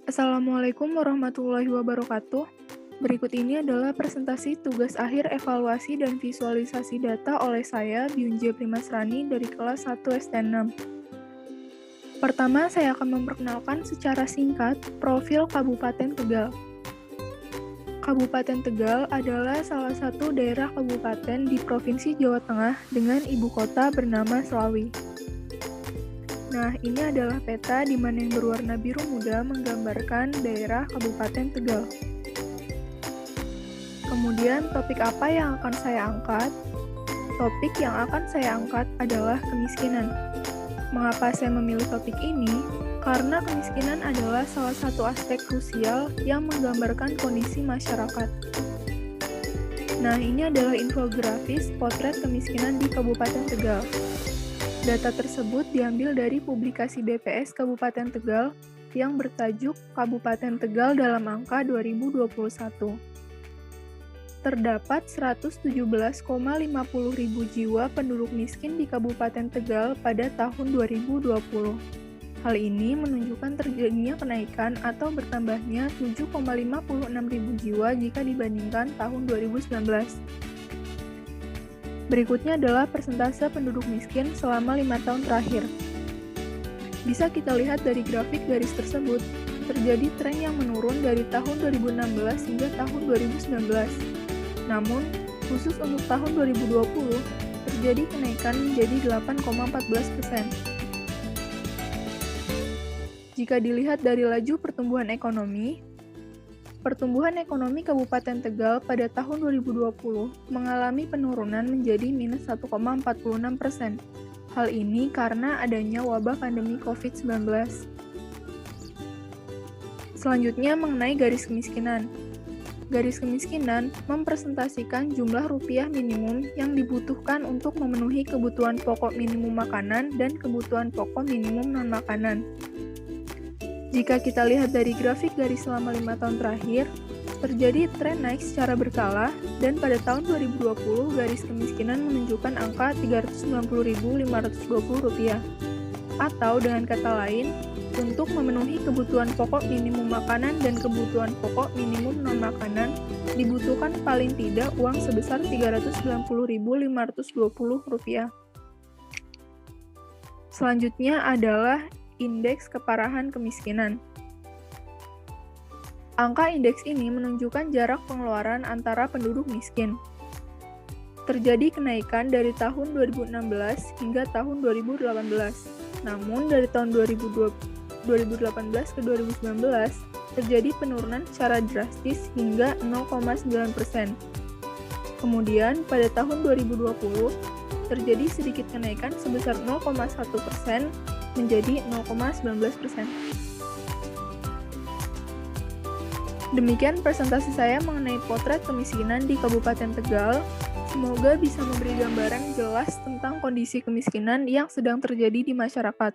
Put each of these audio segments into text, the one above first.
Assalamualaikum warahmatullahi wabarakatuh. Berikut ini adalah presentasi tugas akhir evaluasi dan visualisasi data oleh saya, Byunje Primasrani dari kelas 1 ST6. Pertama, saya akan memperkenalkan secara singkat profil Kabupaten Tegal. Kabupaten Tegal adalah salah satu daerah kabupaten di Provinsi Jawa Tengah dengan ibu kota bernama Slawi. Nah, ini adalah peta di mana yang berwarna biru muda menggambarkan daerah Kabupaten Tegal. Kemudian, topik apa yang akan saya angkat? Topik yang akan saya angkat adalah kemiskinan. Mengapa saya memilih topik ini? Karena kemiskinan adalah salah satu aspek krusial yang menggambarkan kondisi masyarakat. Nah, ini adalah infografis potret kemiskinan di Kabupaten Tegal. Data tersebut diambil dari publikasi BPS Kabupaten Tegal yang bertajuk Kabupaten Tegal dalam angka 2021. Terdapat 117,50 ribu jiwa penduduk miskin di Kabupaten Tegal pada tahun 2020. Hal ini menunjukkan terjadinya kenaikan atau bertambahnya 7,56 ribu jiwa jika dibandingkan tahun 2019. Berikutnya adalah persentase penduduk miskin selama 5 tahun terakhir. Bisa kita lihat dari grafik garis tersebut, terjadi tren yang menurun dari tahun 2016 hingga tahun 2019. Namun, khusus untuk tahun 2020, terjadi kenaikan menjadi 8,14%. Jika dilihat dari laju pertumbuhan ekonomi Kabupaten Tegal pada tahun 2020 mengalami penurunan menjadi minus 1,46%. Hal ini karena adanya wabah pandemi COVID-19. Selanjutnya mengenai garis kemiskinan. Garis kemiskinan mempresentasikan jumlah rupiah minimum yang dibutuhkan untuk memenuhi kebutuhan pokok minimum makanan dan kebutuhan pokok minimum non-makanan. Jika kita lihat dari grafik garis selama 5 tahun terakhir, terjadi tren naik secara berkala dan pada tahun 2020 garis kemiskinan menunjukkan angka Rp390.520. Atau dengan kata lain, untuk memenuhi kebutuhan pokok minimum makanan dan kebutuhan pokok minimum non-makanan, dibutuhkan paling tidak uang sebesar Rp390.520. Selanjutnya adalah indeks keparahan kemiskinan. Angka indeks ini menunjukkan jarak pengeluaran antara penduduk miskin. Terjadi kenaikan dari tahun 2016 hingga tahun 2018. Namun dari tahun 2018 ke 2019 terjadi penurunan secara drastis hingga 0,9%. Kemudian pada tahun 2020 terjadi sedikit kenaikan sebesar 0,1% menjadi 0,19%. Demikian presentasi saya mengenai potret kemiskinan di Kabupaten Tegal. Semoga bisa memberi gambaran jelas tentang kondisi kemiskinan yang sedang terjadi di masyarakat.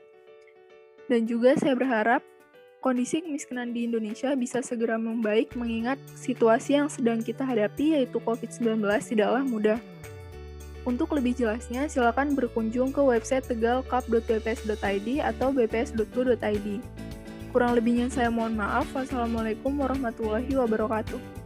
Dan juga saya berharap kondisi kemiskinan di Indonesia bisa segera membaik mengingat situasi yang sedang kita hadapi yaitu COVID-19 tidaklah mudah. Untuk lebih jelasnya, silakan berkunjung ke website tegalkap.bps.id atau bps.go.id. Kurang lebihnya saya mohon maaf. Wassalamualaikum warahmatullahi wabarakatuh.